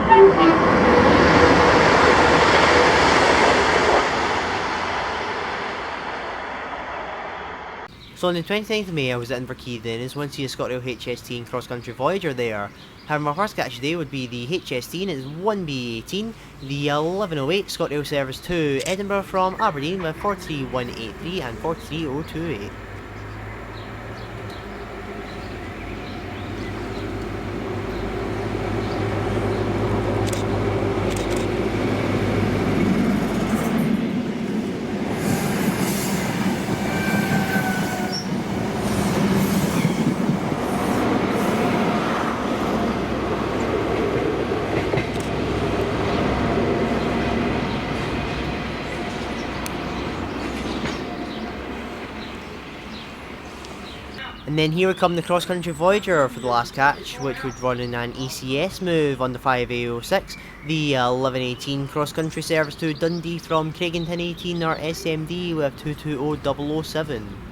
So on the 29th of May I was at Inverkeithing, as went to see a Scotrail HST and Cross Country Voyager there. However, my first catch today would be the HST, and it's 1B18, the 1108 Scotrail Service to Edinburgh from Aberdeen with 43183 and 43028. And then here would come the Cross Country Voyager for the last catch, which would run in an ECS move on the 5A06, the 1118 Cross Country Service to Dundee from Craigington 18 or SMD with 220007.